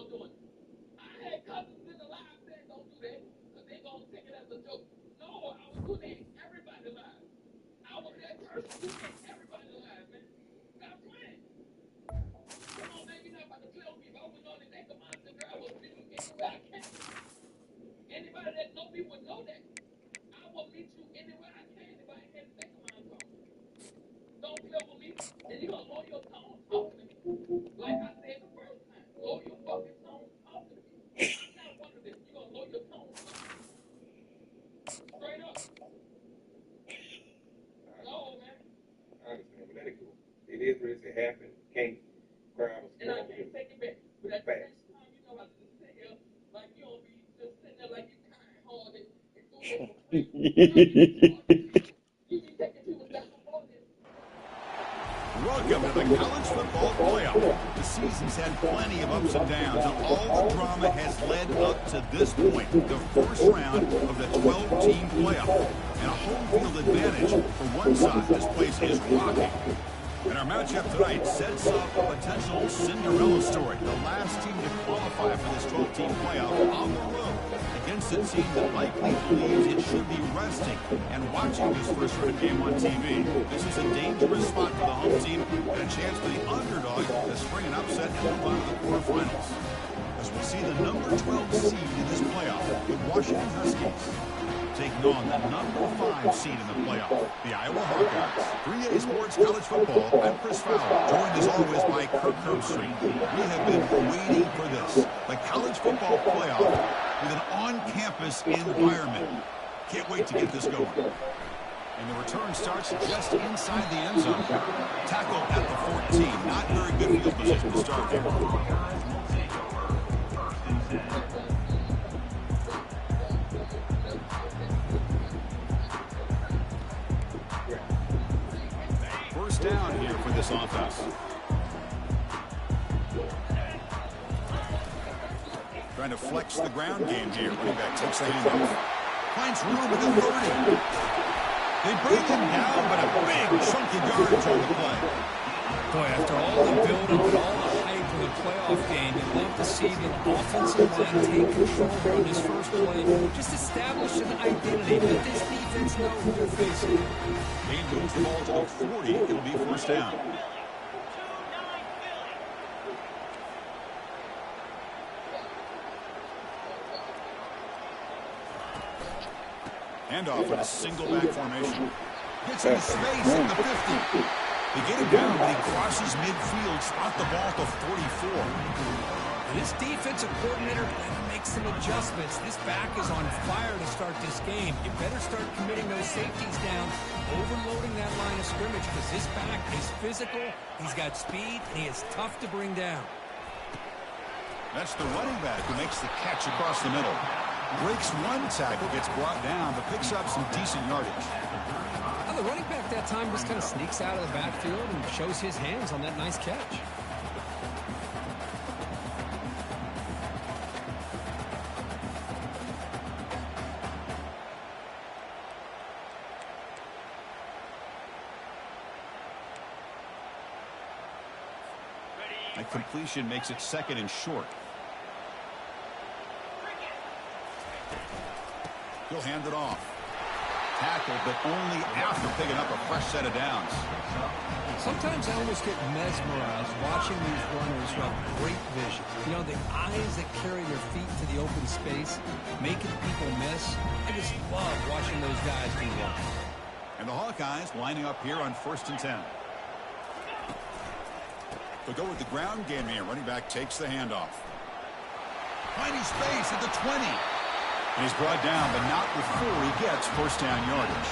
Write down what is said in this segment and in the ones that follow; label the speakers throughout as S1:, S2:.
S1: doing it. I had cousins in the live saying don't do that because they're going to take it as a joke. No, I was doing it everybody live. I was that person who made everybody live, man. Stop playing. Come on, man, you're not about to play with me. If I was on the neck of my girl, I would meet you anywhere I can. Anybody that know me would know that. I will meet you anywhere I can if I ain't had the neck of my phone. Don't play with me, and you're going to lower your tone talking to me. Like I said the first time, lower your fucking tone talking to me. I'm not one of them. You're going to lower your tone talking to me. Straight up. No, man.
S2: I understand, but let it go. It is what it happened. Can't cry or
S1: and I can't take it back. But at the same time, you know how to just sit here like you don't be just sitting there like you kind hard and doing it for free. You be taking people down for this.
S3: Welcome to the college football playoff. The season's had plenty of ups and downs, and all the drama has led up to this point, the first round of the 12-team playoff. And a home field advantage for one side. This place is rocking. And our matchup tonight sets up a potential Cinderella story. The last team to qualify for this 12-team playoff on the road against a team that likely believes it should be resting and watching this first round game on TV. This is a dangerous spot for the home team and a chance for the underdog to spring an upset and move on to the quarterfinals. As we'll see the number 12 seed in this playoff, the Washington Huskies, taking on the number 5 seed in the playoff, the Iowa Hawkeyes. 3A Sports College Football, I'm Chris Fowler, joined as always by Kirk Herbstreit. We have been waiting for this, the college football playoff with an on-campus environment. Can't wait to get this going. And the return starts just inside the end zone. Tackle at the 14. Not very good field position to start here. First down here for this offense. Trying to flex the ground game here. Running back takes the handoff. Finds room at the 30. They bring him down, but a big chunky yardage on the play.
S4: Boy, after all the build-up and all the hype of the playoff game, you'd love to see the offensive line take control on this first play. Just establish an identity. Let this defense know who they're facing.
S3: He moves the ball to the 40. It'll be first down. Handoff in a single back formation. Gets in space at the 50. They get him down, but he crosses midfield, spot the ball to 44.
S4: This defensive coordinator better make some adjustments. This back is on fire to start this game. You better start committing those safeties down, overloading that line of scrimmage, because this back is physical, he's got speed, and he is tough to bring down.
S3: That's the running back who makes the catch across the middle. Breaks one tackle, gets brought down, but picks up some decent yardage.
S4: Well, the running back that time just kind of sneaks out of the backfield and shows his hands on that nice catch.
S3: That completion makes it second and short. He'll hand it off. Tackled, but only after picking up a fresh set of downs.
S4: Sometimes I almost get mesmerized watching these runners who have great vision. You know, the eyes that carry their feet to the open space, making people miss. I just love watching those guys do that.
S3: And the Hawkeyes lining up here on 1st and 10. They'll go with the ground game here. Running back takes the handoff. Finding space at the 20. And he's brought down, but not before he gets first down yardage.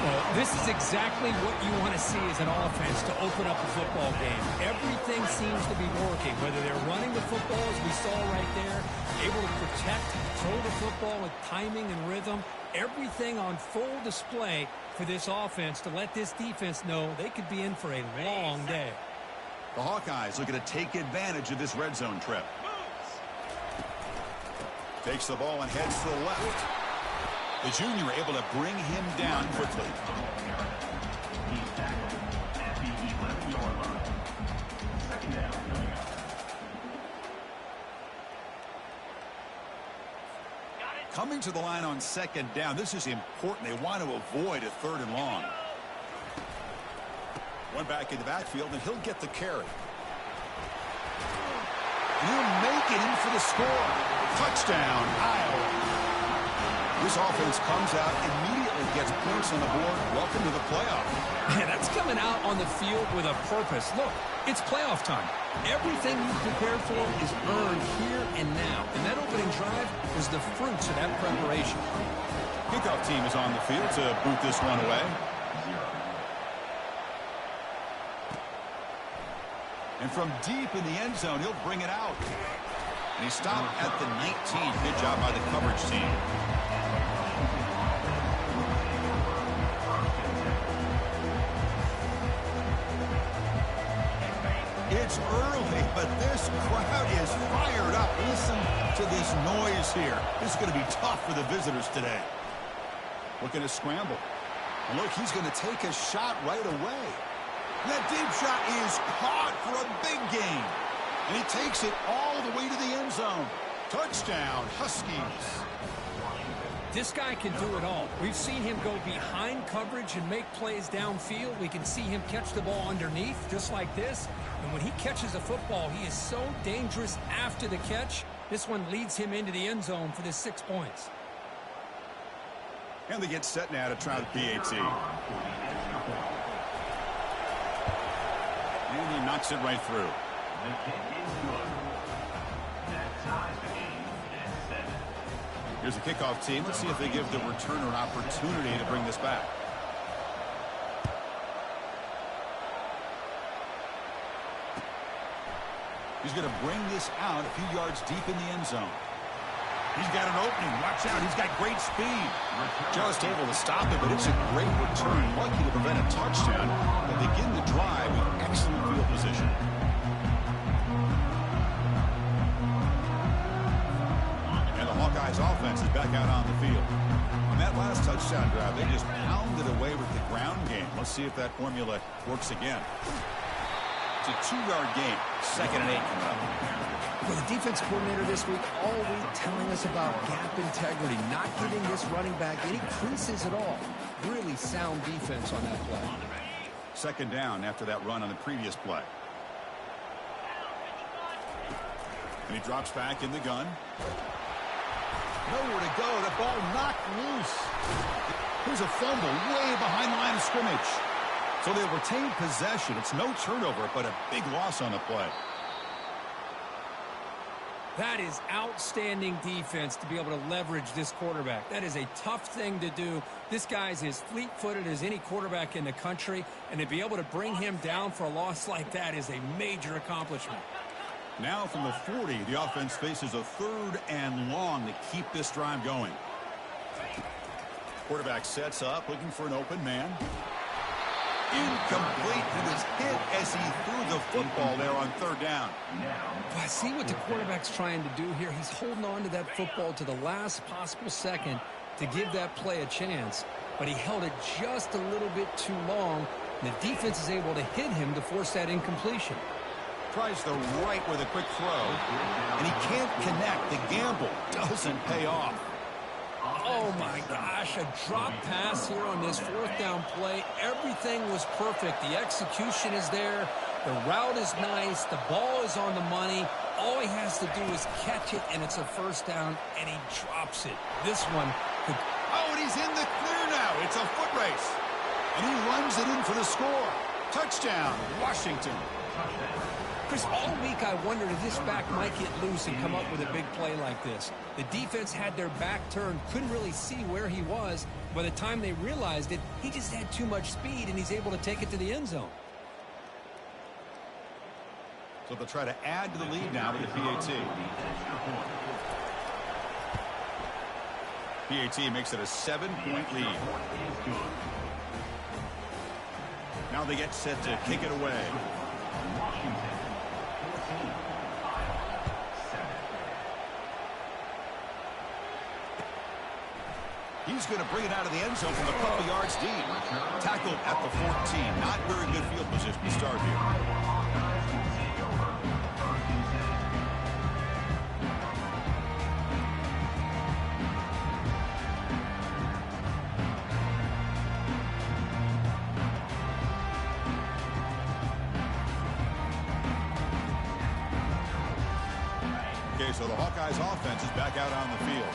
S4: Well, this is exactly what you want to see as an offense to open up a football game. Everything seems to be working, whether they're running the football, as we saw right there, able to protect, throw the football with timing and rhythm. Everything on full display for this offense to let this defense know they could be in for a long day.
S3: The Hawkeyes looking to take advantage of this red zone trip. Takes the ball and heads to the left. The junior able to bring him down quickly. Coming to the line on second down. This is important. They want to avoid a 3rd and long. One back in the backfield, and he'll get the carry. He'll make it in for the score. Touchdown, Iowa. This offense comes out, immediately gets points on the board. Welcome to the playoff.
S4: Man, that's coming out on the field with a purpose. Look, it's playoff time. Everything you prepared for is earned here and now. And that opening drive was the fruits of that preparation.
S3: Kickoff team is on the field to boot this one away. And from deep in the end zone, he'll bring it out. And he stopped at the 19. Good job by the coverage team. It's early, but this crowd is fired up. Listen to this noise here. This is going to be tough for the visitors today. Looking to scramble. And look, he's going to take a shot right away. That deep shot is caught for a big gain. And he takes it all the way to the end zone. Touchdown, Huskies.
S4: This guy can do it all. We've seen him go behind coverage and make plays downfield. We can see him catch the ball underneath, just like this. And when he catches a football, he is so dangerous after the catch. This one leads him into the end zone for the 6 points.
S3: And they get set now to try the PAT. And he knocks it right through. Here's the kickoff team. Let's see if they give the returner an opportunity to bring this back. He's going to bring this out a few yards deep in the end zone. He's got an opening. Watch out. He's got great speed. Just able to stop it, but it's a great return. Lucky to prevent a touchdown. And begin the drive with excellent field position. And the Hawkeyes offense is back out on the field. On that last touchdown drive, they just pounded away with the ground game. Let's see if that formula works again. It's a 2-yard gain. 2nd and 8 coming up.
S4: Well, the defense coordinator this week all week telling us about gap integrity, not giving this running back any creases at all. Really sound defense on that play.
S3: 2nd down after that run on the previous play. And he drops back in the gun. Nowhere to go. The ball knocked loose. Here's a fumble way behind the line of scrimmage. So they retain possession. It's no turnover, but a big loss on the play.
S4: That is outstanding defense to be able to leverage this quarterback. That is a tough thing to do. This guy's as fleet-footed as any quarterback in the country, and to be able to bring him down for a loss like that is a major accomplishment.
S3: Now from the 40, the offense faces a 3rd and long to keep this drive going. Quarterback sets up, looking for an open man. Incomplete. He was hit as he threw the football there on 3rd down.
S4: I see what the quarterback's trying to do here. He's holding on to that football to the last possible second to give that play a chance, but he held it just a little bit too long, and the defense is able to hit him to force that incompletion.
S3: Tries the right with a quick throw, and he can't connect. The gamble doesn't pay off.
S4: Oh, my gosh, a drop pass here on this 4th down play. Everything was perfect. The execution is there. The route is nice. The ball is on the money. All he has to do is catch it, and it's a 1st down, and he drops it. This one could...
S3: Oh, and he's in the clear now. It's a foot race. And he runs it in for the score. Touchdown, Washington.
S4: Chris, all week I wondered if this back might get loose and come up with a big play like this. The defense had their back turned, couldn't really see where he was. By the time they realized it, he just had too much speed, and he's able to take it to the end zone.
S3: So they'll try to add to the lead now with the PAT. PAT makes it a 7-point lead. Now they get set to kick it away. He's going to bring it out of the end zone from a couple yards deep. Tackled at the 14. Not very good field position to start here. Okay, so the Hawkeyes offense is back out on the field.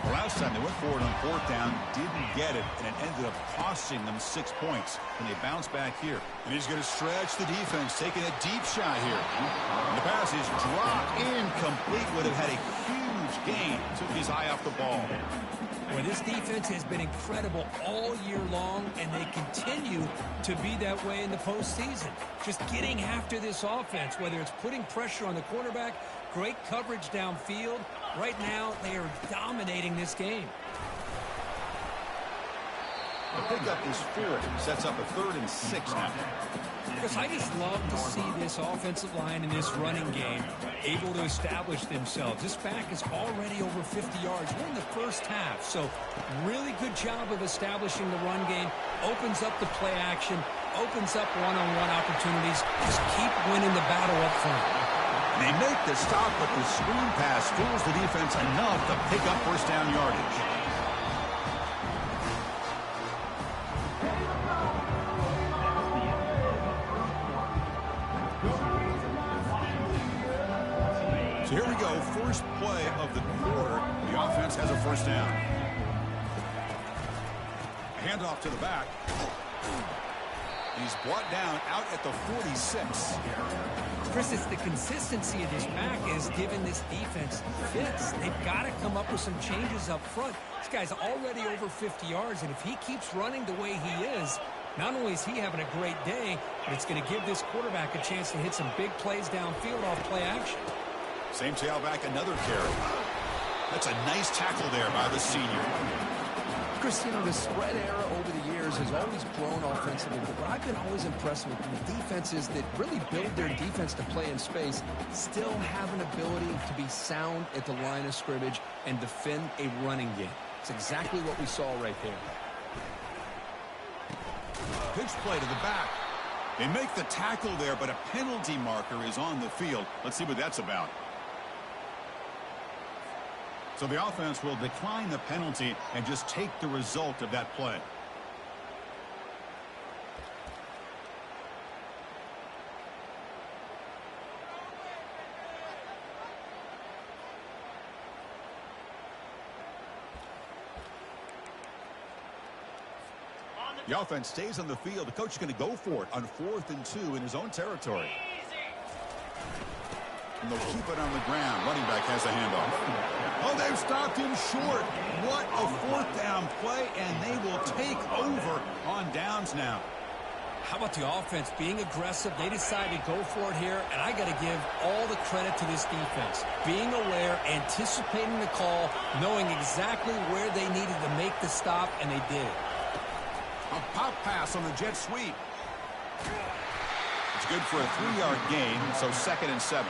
S3: The last time they went for it on 4th down, didn't get it, and it ended up costing them 6 points. And they bounce back here. And he's going to stretch the defense, taking a deep shot here. And the pass is dropped incomplete. Would have had a huge gain. Took his eye off the ball.
S4: Well, this defense has been incredible all year long, and they continue to be that way in the postseason. Just getting after this offense, whether it's putting pressure on the quarterback, great coverage downfield. Right now, they are dominating this game.
S3: The pickup is 4. Sets up a 3rd and 6 now.
S4: Chris, I just love to see this offensive line in this running game able to establish themselves. This back is already over 50 yards. We're in the first half, so really good job of establishing the run game. Opens up the play action, opens up one-on-one opportunities. Just keep winning the battle up front.
S3: They make the stop, but the screen pass fools the defense enough to pick up first down yardage. So here we go, first play of the quarter. The offense has a first down. Handoff to the back. He's brought down out at the 46.
S4: Chris, it's the consistency of this back is giving this defense fits. They've got to come up with some changes up front. This guy's already over 50 yards, and if he keeps running the way he is, not only is he having a great day, but it's going to give this quarterback a chance to hit some big plays downfield off play action.
S3: Same tailback, another carry. That's a nice tackle there by the senior.
S5: Chris, you know, the spread era over the years has always grown offensively, but what I've been always impressed with the defenses that really build their defense to play in space still have an ability to be sound at the line of scrimmage and defend a running game. It's exactly what we saw right there.
S3: Pitch play to the back. They make the tackle there, but a penalty marker is on the field. Let's see what that's about. So the offense will decline the penalty and just take the result of that play. The offense stays on the field. The coach is going to go for it on 4th and 2 in his own territory. And they'll keep it on the ground. Running back has a handoff. Oh, they've stopped him short. What a 4th down play, and they will take over on downs now.
S4: How about the offense being aggressive? They decided to go for it here, and I got to give all the credit to this defense. Being aware, anticipating the call, knowing exactly where they needed to make the stop, and they did.
S3: A pop pass on the jet sweep. It's good for a 3-yard gain, so 2nd and 7.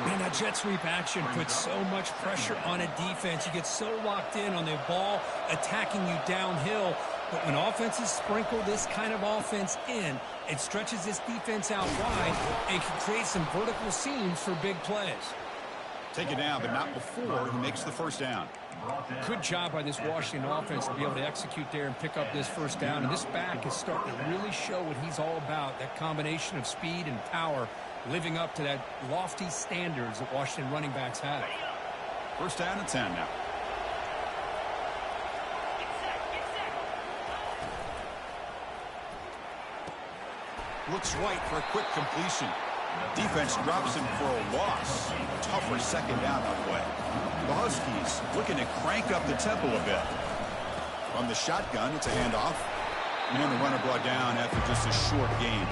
S4: Man, that jet sweep action puts so much pressure on a defense. You get so locked in on the ball attacking you downhill. But when offenses sprinkle this kind of offense in, it stretches this defense out wide and can create some vertical seams for big plays.
S3: Take it down, but not before he makes the first down.
S4: Good job by this Washington offense to be able to execute there and pick up this first down. And this back is starting to really show what he's all about, that combination of speed and power, living up to that lofty standards that Washington running backs have.
S3: First down and 10 now. Looks right for a quick completion. Defense drops him for a loss. A tougher second down that way. The Huskies looking to crank up the tempo a bit. From the shotgun, it's a handoff. And the runner brought down after just a short gain.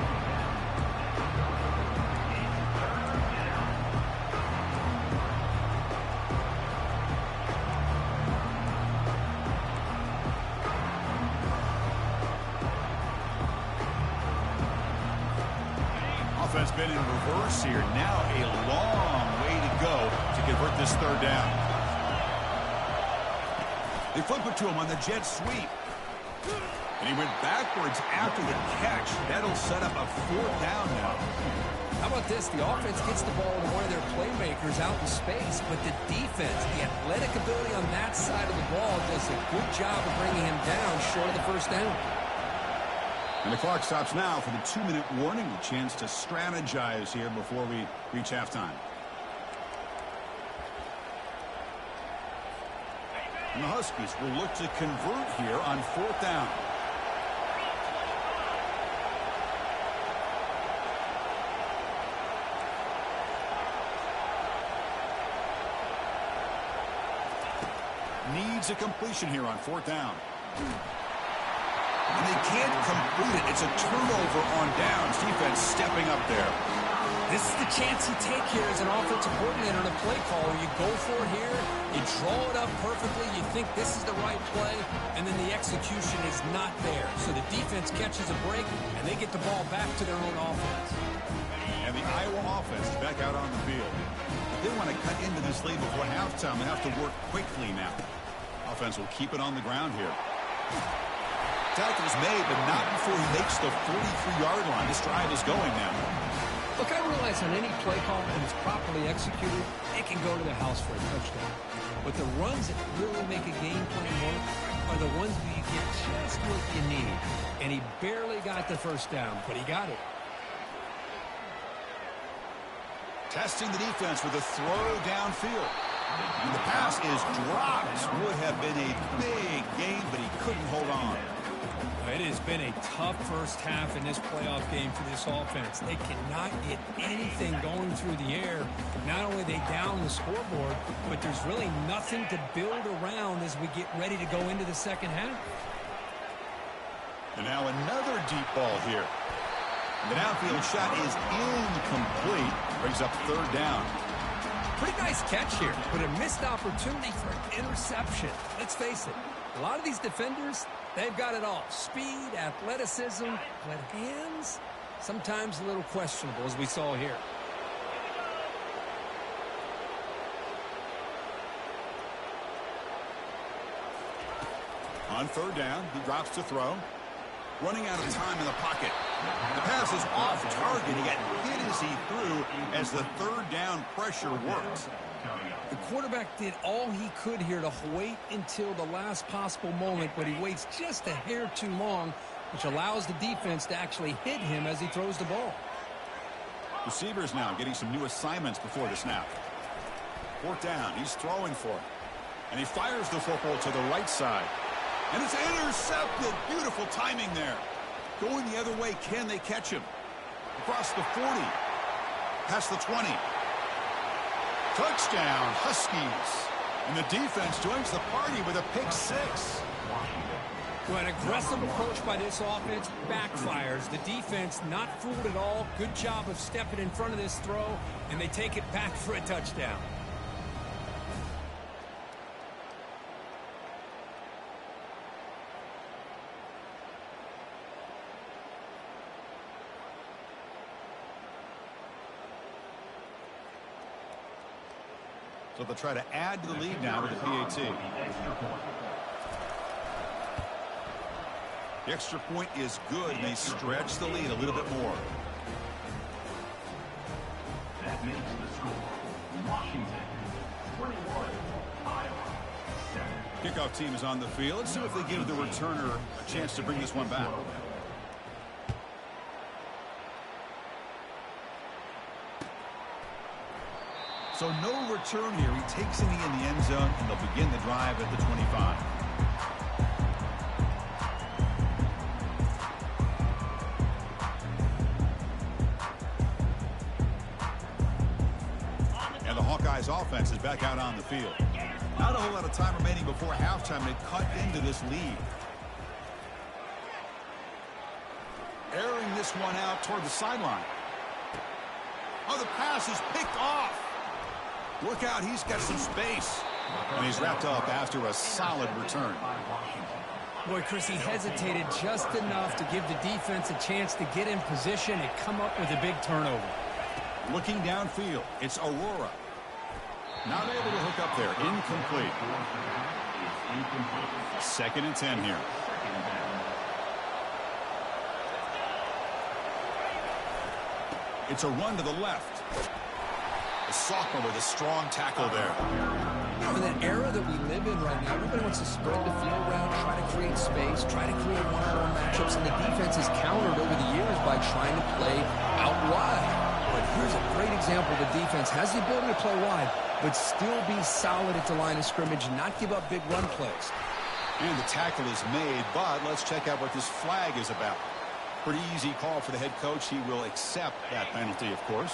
S3: Offense been in reverse here. Now a long way to go to convert this 3rd down. They flip it to him on the jet sweep. And he went backwards after the catch. That'll set up a 4th down now.
S5: How about this? The offense gets the ball to one of their playmakers out in space, but the defense, the athletic ability on that side of the ball does a good job of bringing him down short of the first down.
S3: And the clock stops now for the 2-minute warning. A chance to strategize here before we reach halftime. And the Huskies will look to convert here on 4th down. Needs a completion here on 4th down. And they can't complete it. It's a turnover on downs. Defense stepping up there.
S4: This is the chance you take here as an offensive coordinator and a play caller. You go for it here, you draw it up perfectly, you think this is the right play, and then the execution is not there. So the defense catches a break, and they get the ball back to their own offense.
S3: And the Iowa offense is back out on the field. They want to cut into this lead before halftime. They have to work quickly now. Offense will keep it on the ground here. Tackle's made, but not before he makes the 43-yard line. This drive is going now.
S4: Look, I realize on any play call, when it's properly executed, it can go to the house for a touchdown. But the runs that really make a game plan work are the ones where you get just what you need. And he barely got the first down, but he got it.
S3: Testing the defense with a throw downfield. And the pass is dropped. Would have been a big gain, but he couldn't hold on.
S4: It has been a tough first half in this playoff game for this offense. They cannot get anything going through the air. Not only are they down the scoreboard, but there's really nothing to build around as we get ready to go into the second half.
S3: And now another deep ball here. And the downfield shot is incomplete. Brings up 3rd down.
S4: Pretty nice catch here, but a missed opportunity for an interception. Let's face it, a lot of these defenders, they've got it all. Speed, athleticism, but hands, sometimes a little questionable, as we saw here.
S3: On 3rd down, he drops to throw. Running out of time in the pocket. The pass is off target. He got hit as he threw as the 3rd down pressure worked.
S4: The quarterback did all he could here to wait until the last possible moment, but he waits just a hair too long, which allows the defense to actually hit him as he throws the ball.
S3: Receivers now getting some new assignments before the snap. 4th down, he's throwing for it. And he fires the football to the right side. And it's intercepted. Beautiful timing there. Going the other way, can they catch him? Across the 40. Past the 20. Touchdown, Huskies. And the defense joins the party with a pick 6.
S4: Well, an aggressive approach by this offense backfires. The defense not fooled at all. Good job of stepping in front of this throw, and they take it back for a touchdown.
S3: So they'll try to add to the lead now with the PAT. The extra point is good, and they stretch the lead a little bit more.
S6: That makes the score Washington 21, Iowa 7.
S3: Kickoff team is on the field. Let's see if they give the returner a chance to bring this one back. So no return here. He takes it in the end zone, and they'll begin the drive at the 25. And the Hawkeyes offense is back out on the field. Not a whole lot of time remaining before halftime to cut into this lead. Airing this one out toward the sideline. Oh, the pass is picked off. Look out, he's got some space. And he's wrapped up after a solid return.
S4: Boy, Chris, he hesitated just enough to give the defense a chance to get in position and come up with a big turnover.
S3: Looking downfield, it's Aurora. Not able to hook up there. Incomplete. 2nd and 10 here. It's a run to the left. A sophomore with a strong tackle there.
S5: In that era that we live in right now, everybody wants to spread the field around, try to create space, try to create one-on-one matchups, and the defense is countered over the years by trying to play out wide. But Here's a great example. The defense has the ability to play wide, but still be solid at the line of scrimmage and not give up big run plays.
S3: And the tackle is made, but let's check out what this flag is about. Pretty easy call for the head coach. He will accept that penalty, of course.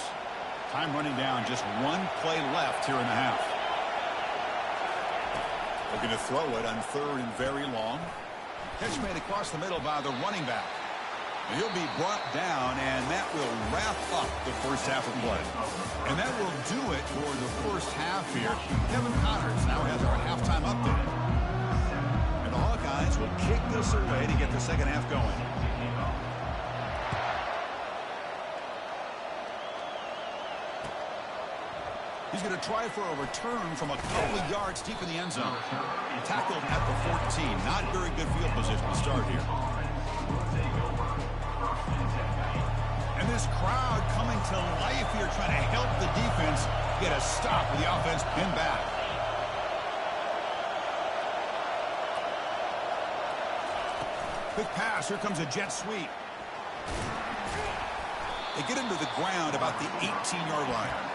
S3: Time running down, just one play left here in the half. Looking to throw it on 3rd and very long. Catch made across the middle by the running back. And he'll be brought down, and that will wrap up the first half of play. And that will do it for the first half here. Kevin Connors now has our halftime update. And the Hawkeyes will kick this away to get the second half going. He's going to try for a return from a couple of yards deep in the end zone. Tackled at the 14. Not very good field position to start here. And this crowd coming to life here, trying to help the defense get a stop with the offense pinned back. Quick pass. Here comes a jet sweep. They get him to the ground about the 18-yard line.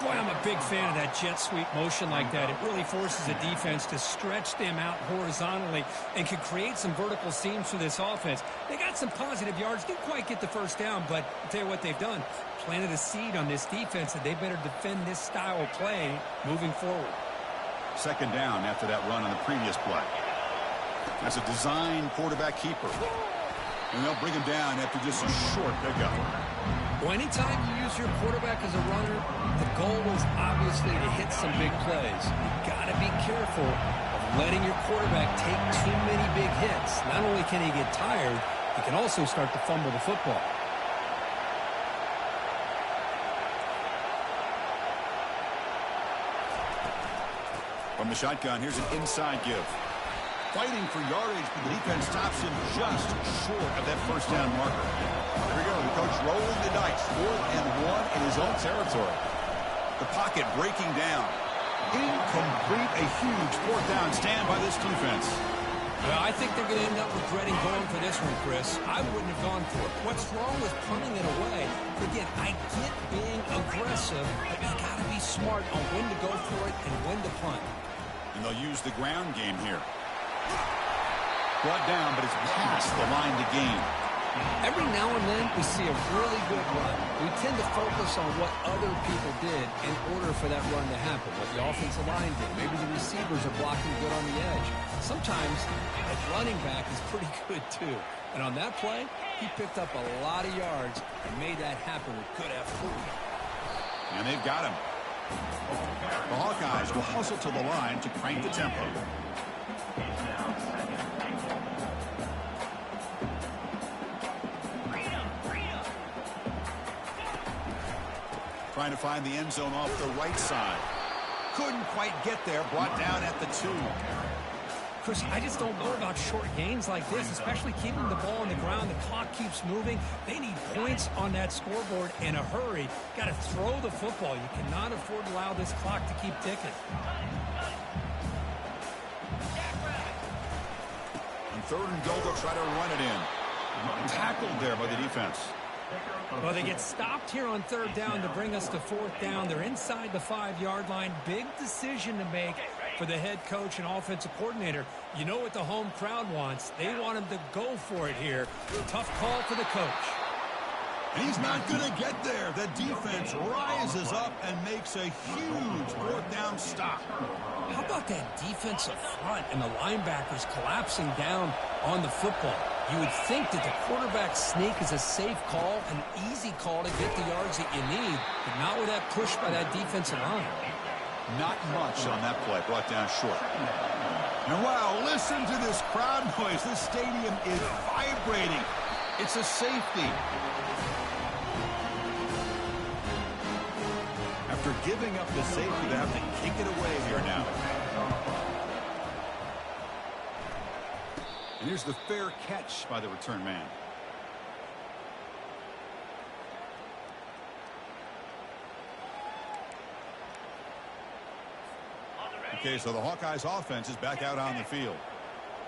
S4: Boy, I'm a big fan of that jet sweep motion like that. It really forces the defense to stretch them out horizontally and can create some vertical seams for this offense. They got some positive yards, didn't quite get the first down, but I'll tell you what they've done. Planted a seed on this defense that they better defend this style of play moving forward.
S3: Second down after that run on the previous play. That's a design quarterback keeper. And they'll bring him down after just a short pickup.
S4: Well, anytime you use your quarterback as a runner, the goal is obviously to hit some big plays. You've got to be careful of letting your quarterback take too many big hits. Not only can he get tired, he can also start to fumble the football.
S3: From the shotgun, here's an inside give. Fighting for yardage, but the defense stops him just short of that first down marker. Here we go, the coach rolling the dice. 4th and 1 in his own territory. The pocket breaking down. Incomplete, a huge 4th down stand by this defense.
S4: Well, I think they're going to end up regretting going for this one, Chris. I wouldn't have gone for it. What's wrong with punting it away? Again, I get being aggressive, but you got to be smart on when to go for it and when to punt.
S3: And they'll use the ground game here. Brought down, but it's past the line to gain.
S4: Every now and then, we see a really good run. We tend to focus on what other people did in order for that run to happen, what the offensive line did. Maybe the receivers are blocking good on the edge. Sometimes, a running back is pretty good, too. And on that play, he picked up a lot of yards and made that happen with good effort.
S3: And they've got him. The Hawkeyes will hustle to the line to crank the tempo. Trying to find the end zone off the right side. Couldn't quite get there. Brought down at the 2.
S4: Chris, I just don't know about short gains like this, especially keeping the ball on the ground. The clock keeps moving. They need points on that scoreboard in a hurry. Got to throw the football. You cannot afford to allow this clock to keep ticking.
S3: On 3rd and goal, they'll try to run it in. Tackled there by the defense.
S4: Well, they get stopped here on 3rd down to bring us to 4th down. They're inside the 5-yard line. Big decision to make for the head coach and offensive coordinator. You know what the home crowd wants. They want him to go for it here. Tough call for the coach.
S3: And he's not going to get there. The defense rises up and makes a huge 4th down stop.
S4: How about that defensive front and the linebackers collapsing down on the football? You would think that the quarterback sneak is a safe call, an easy call to get the yards that you need, but not with that push by that defensive line.
S3: Not much on that play, brought down short. And wow, listen to this crowd noise. This stadium is vibrating. It's a safety. After giving up the safety, they have to kick it away here now. And here's the fair catch by the return man. Okay, so the Hawkeyes offense is back out on the field.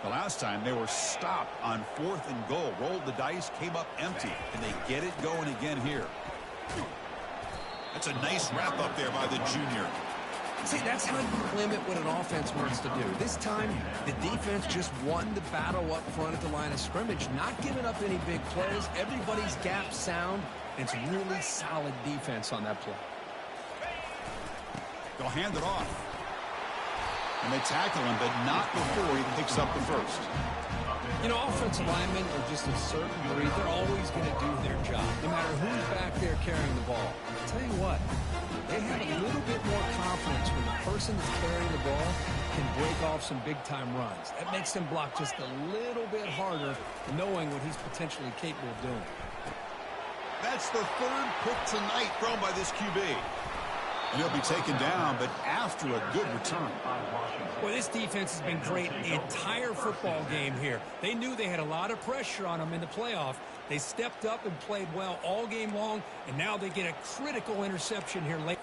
S3: The last time they were stopped on 4th and goal. Rolled the dice, came up empty, and they get it going again here. That's a nice wrap up there by the junior.
S5: See, that's how you limit what an offense wants to do. This time, the defense just won the battle up front at the line of scrimmage, not giving up any big plays. Everybody's gap sound, and it's really solid defense on that play.
S3: They'll hand it off. And they tackle him, but not before he picks up the first.
S4: You know, offensive linemen are just a certain breed. They're always going to do their job, no matter who's back there carrying the ball. I'll tell you what, they have a little bit more confidence when the person that's carrying the ball can break off some big-time runs. That makes them block just a little bit harder, knowing what he's potentially capable of doing.
S3: That's the third pick tonight thrown by this QB. And he'll be taken down, but after a good return.
S4: Well, this defense has been great the entire football game here. They knew they had a lot of pressure on them in the playoff. They stepped up and played well all game long, and now they get a critical interception here late.